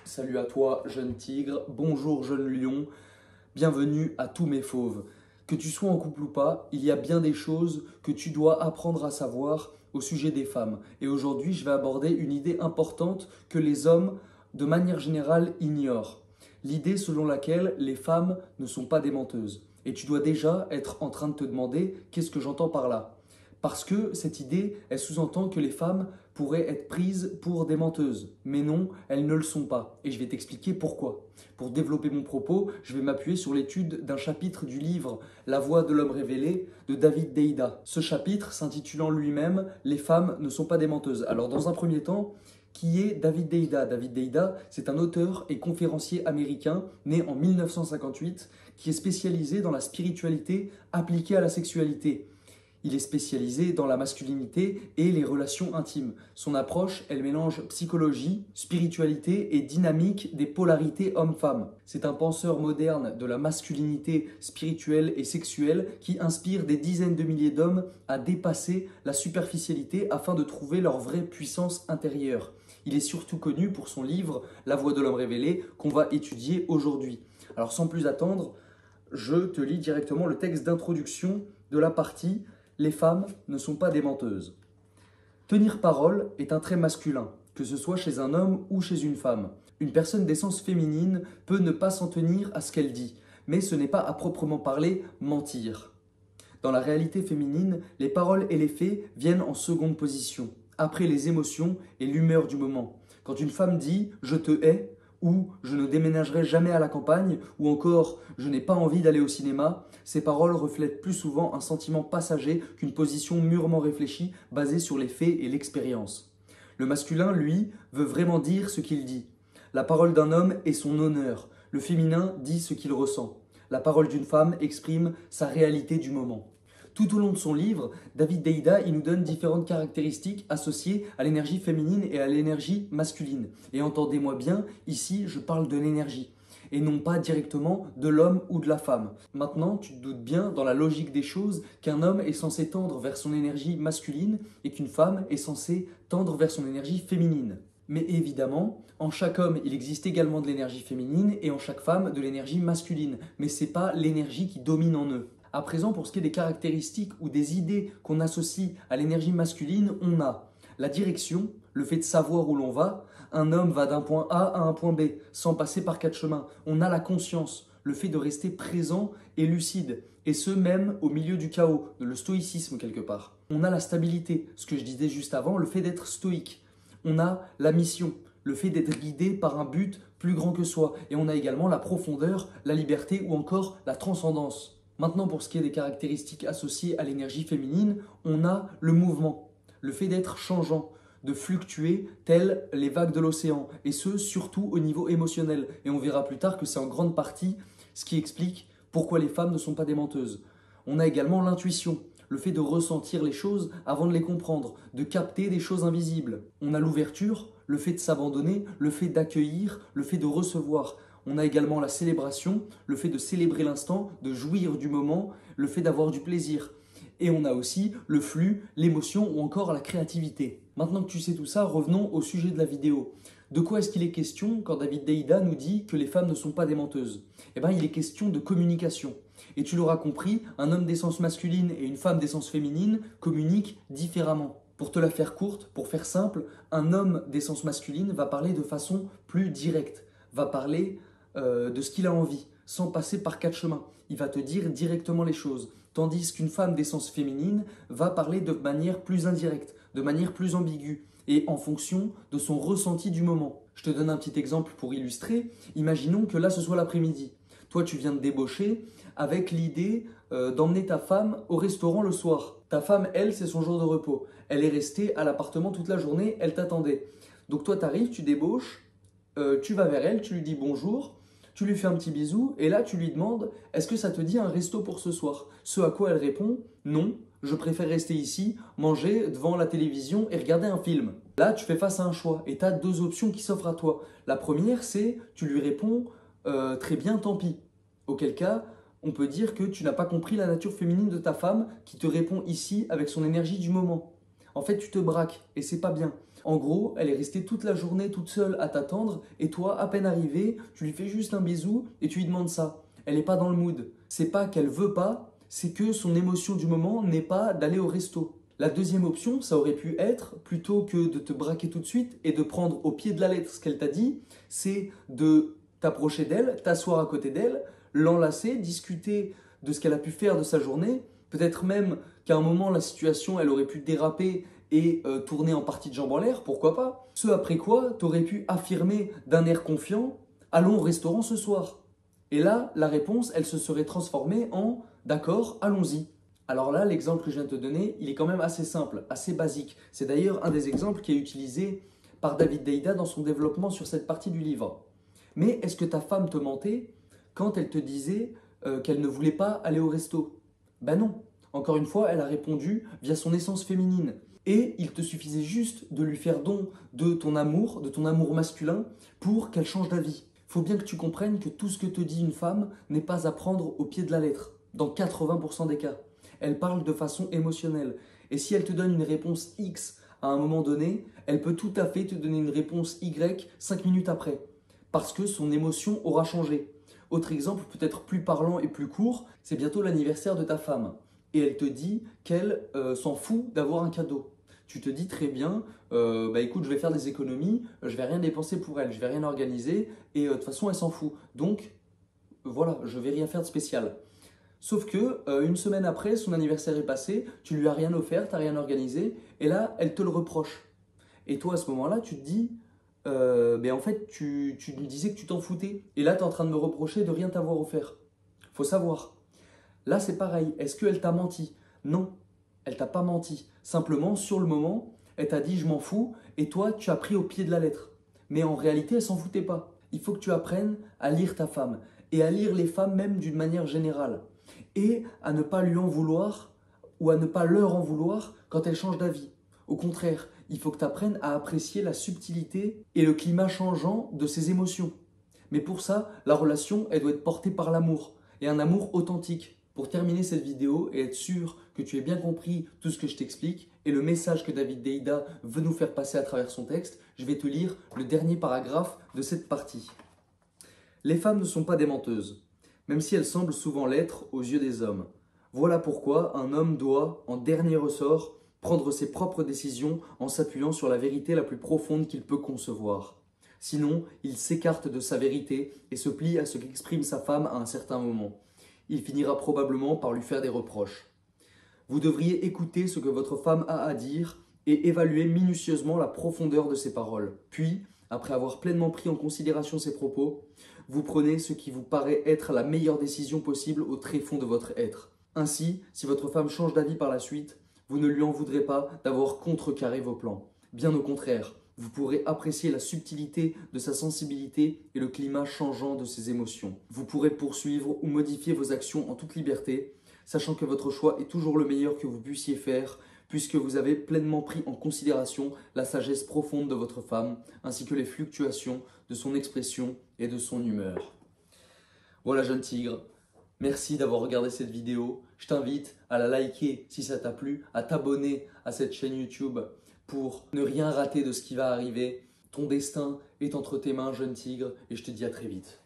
Salut à toi, jeune tigre, bonjour, jeune lion, bienvenue à tous mes fauves. Que tu sois en couple ou pas, il y a bien des choses que tu dois apprendre à savoir au sujet des femmes. Et aujourd'hui, je vais aborder une idée importante que les hommes, de manière générale, ignorent. L'idée selon laquelle les femmes ne sont pas des menteuses. Et tu dois déjà être en train de te demander qu'est-ce que j'entends par là. Parce que cette idée, elle sous-entend que les femmes pourraient être prises pour des menteuses. Mais non, elles ne le sont pas. Et je vais t'expliquer pourquoi. Pour développer mon propos, je vais m'appuyer sur l'étude d'un chapitre du livre La voix de l'homme révélé de David Deida. Ce chapitre s'intitulant lui-même Les femmes ne sont pas des menteuses. Alors dans un premier temps, qui est David Deida? David Deida, c'est un auteur et conférencier américain né en 1958 qui est spécialisé dans la spiritualité appliquée à la sexualité. Il est spécialisé dans la masculinité et les relations intimes. Son approche, elle mélange psychologie, spiritualité et dynamique des polarités homme-femme. C'est un penseur moderne de la masculinité spirituelle et sexuelle qui inspire des dizaines de milliers d'hommes à dépasser la superficialité afin de trouver leur vraie puissance intérieure. Il est surtout connu pour son livre La voix de l'homme révélé qu'on va étudier aujourd'hui. Alors sans plus attendre, je te lis directement le texte d'introduction de la partie Les femmes ne sont pas des menteuses. Tenir parole est un trait masculin, que ce soit chez un homme ou chez une femme. Une personne d'essence féminine peut ne pas s'en tenir à ce qu'elle dit, mais ce n'est pas à proprement parler mentir. Dans la réalité féminine, les paroles et les faits viennent en seconde position, après les émotions et l'humeur du moment. Quand une femme dit « je te hais » ou « je ne déménagerai jamais à la campagne » ou encore « je n'ai pas envie d'aller au cinéma », ces paroles reflètent plus souvent un sentiment passager qu'une position mûrement réfléchie basée sur les faits et l'expérience. Le masculin, lui, veut vraiment dire ce qu'il dit. La parole d'un homme est son honneur. Le féminin dit ce qu'il ressent. La parole d'une femme exprime sa réalité du moment. Tout au long de son livre, David Deida il nous donne différentes caractéristiques associées à l'énergie féminine et à l'énergie masculine. Et entendez-moi bien, ici je parle de l'énergie et non pas directement de l'homme ou de la femme. Maintenant, tu te doutes bien dans la logique des choses qu'un homme est censé tendre vers son énergie masculine et qu'une femme est censée tendre vers son énergie féminine. Mais évidemment, en chaque homme, il existe également de l'énergie féminine et en chaque femme de l'énergie masculine. Mais ce n'est pas l'énergie qui domine en eux. À présent, pour ce qui est des caractéristiques ou des idées qu'on associe à l'énergie masculine, on a la direction, le fait de savoir où l'on va. Un homme va d'un point A à un point B, sans passer par quatre chemins. On a la conscience, le fait de rester présent et lucide, et ce même au milieu du chaos, le stoïcisme quelque part. On a la stabilité, ce que je disais juste avant, le fait d'être stoïque. On a la mission, le fait d'être guidé par un but plus grand que soi. Et on a également la profondeur, la liberté ou encore la transcendance. Maintenant, pour ce qui est des caractéristiques associées à l'énergie féminine, on a le mouvement, le fait d'être changeant, de fluctuer telles les vagues de l'océan, et ce, surtout au niveau émotionnel. Et on verra plus tard que c'est en grande partie ce qui explique pourquoi les femmes ne sont pas des menteuses. On a également l'intuition, le fait de ressentir les choses avant de les comprendre, de capter des choses invisibles. On a l'ouverture, le fait de s'abandonner, le fait d'accueillir, le fait de recevoir. On a également la célébration, le fait de célébrer l'instant, de jouir du moment, le fait d'avoir du plaisir. Et on a aussi le flux, l'émotion ou encore la créativité. Maintenant que tu sais tout ça, revenons au sujet de la vidéo. De quoi est-ce qu'il est question quand David Deida nous dit que les femmes ne sont pas des menteuses? Eh bien, il est question de communication. Et tu l'auras compris, un homme d'essence masculine et une femme d'essence féminine communiquent différemment. Pour te la faire courte, pour faire simple, un homme d'essence masculine va parler de façon plus directe, va parler de ce qu'il a envie, sans passer par quatre chemins. Il va te dire directement les choses. Tandis qu'une femme d'essence féminine va parler de manière plus indirecte, de manière plus ambiguë, et en fonction de son ressenti du moment. Je te donne un petit exemple pour illustrer. Imaginons que là, ce soit l'après-midi. Toi, tu viens de débaucher avec l'idée d'emmener ta femme au restaurant le soir. Ta femme, elle, c'est son jour de repos. Elle est restée à l'appartement toute la journée, elle t'attendait. Donc toi, tu arrives, tu débauches, tu vas vers elle, tu lui dis bonjour, tu lui fais un petit bisou et là, tu lui demandes « Est-ce que ça te dit un resto pour ce soir ?» Ce à quoi elle répond « Non, je préfère rester ici, manger devant la télévision et regarder un film. » Là, tu fais face à un choix et tu as deux options qui s'offrent à toi. La première, c'est tu lui réponds très bien, tant pis. Auquel cas, on peut dire que tu n'as pas compris la nature féminine de ta femme qui te répond ici avec son énergie du moment. En fait, tu te braques et c'est pas bien. En gros, elle est restée toute la journée toute seule à t'attendre et toi, à peine arrivé, tu lui fais juste un bisou et tu lui demandes ça. Elle n'est pas dans le mood. C'est pas qu'elle veut pas, c'est que son émotion du moment n'est pas d'aller au resto. La deuxième option, ça aurait pu être, plutôt que de te braquer tout de suite et de prendre au pied de la lettre ce qu'elle t'a dit, c'est de t'approcher d'elle, t'asseoir à côté d'elle, l'enlacer, discuter de ce qu'elle a pu faire de sa journée. Peut-être même qu'à un moment, la situation, elle aurait pu déraper et tourner en partie de jambes en l'air, pourquoi pas. Ce après quoi, tu aurais pu affirmer d'un air confiant, allons au restaurant ce soir. Et là, la réponse, elle se serait transformée en d'accord, allons-y. Alors là, l'exemple que je viens de te donner, il est quand même assez simple, assez basique. C'est d'ailleurs un des exemples qui est utilisé par David Deida dans son développement sur cette partie du livre. Mais est-ce que ta femme te mentait quand elle te disait qu'elle ne voulait pas aller au resto? Ben non. Encore une fois, elle a répondu via son essence féminine. Et il te suffisait juste de lui faire don de ton amour masculin, pour qu'elle change d'avis. Il faut bien que tu comprennes que tout ce que te dit une femme n'est pas à prendre au pied de la lettre, dans 80% des cas. Elle parle de façon émotionnelle. Et si elle te donne une réponse X à un moment donné, elle peut tout à fait te donner une réponse Y 5 minutes après, parce que son émotion aura changé. Autre exemple, peut-être plus parlant et plus court, c'est bientôt l'anniversaire de ta femme. Et elle te dit qu'elle s'en fout d'avoir un cadeau. Tu te dis très bien, écoute, je vais faire des économies, je vais rien dépenser pour elle, je vais rien organiser, et de toute façon, elle s'en fout. Donc, voilà, je vais rien faire de spécial. Sauf que une semaine après, son anniversaire est passé, tu lui as rien offert, tu n'as rien organisé, et là, elle te le reproche. Et toi, à ce moment-là, tu te dis, en fait, tu me disais que tu t'en foutais, et là, tu es en train de me reprocher de rien t'avoir offert. Faut savoir. Là, c'est pareil. Est-ce qu'elle t'a menti? Non, elle t'a pas menti. Simplement, sur le moment, elle t'a dit je m'en fous et toi, tu as pris au pied de la lettre. Mais en réalité, elle s'en foutait pas. Il faut que tu apprennes à lire ta femme et à lire les femmes même d'une manière générale et à ne pas lui en vouloir ou à ne pas leur en vouloir quand elles changent d'avis. Au contraire, il faut que tu apprennes à apprécier la subtilité et le climat changeant de ses émotions. Mais pour ça, la relation, elle doit être portée par l'amour et un amour authentique. Pour terminer cette vidéo et être sûr que tu aies bien compris tout ce que je t'explique et le message que David Deida veut nous faire passer à travers son texte, je vais te lire le dernier paragraphe de cette partie. Les femmes ne sont pas des menteuses, même si elles semblent souvent l'être aux yeux des hommes. Voilà pourquoi un homme doit, en dernier ressort, prendre ses propres décisions en s'appuyant sur la vérité la plus profonde qu'il peut concevoir. Sinon, il s'écarte de sa vérité et se plie à ce qu'exprime sa femme à un certain moment. Il finira probablement par lui faire des reproches. Vous devriez écouter ce que votre femme a à dire et évaluer minutieusement la profondeur de ses paroles. Puis, après avoir pleinement pris en considération ses propos, vous prenez ce qui vous paraît être la meilleure décision possible au tréfonds de votre être. Ainsi, si votre femme change d'avis par la suite, vous ne lui en voudrez pas d'avoir contrecarré vos plans. Bien au contraire, vous pourrez apprécier la subtilité de sa sensibilité et le climat changeant de ses émotions. Vous pourrez poursuivre ou modifier vos actions en toute liberté, sachant que votre choix est toujours le meilleur que vous puissiez faire, puisque vous avez pleinement pris en considération la sagesse profonde de votre femme, ainsi que les fluctuations de son expression et de son humeur. Voilà, jeune tigre. Merci d'avoir regardé cette vidéo. Je t'invite à la liker si ça t'a plu, à t'abonner à cette chaîne YouTube pour ne rien rater de ce qui va arriver. Ton destin est entre tes mains, jeune tigre, et je te dis à très vite.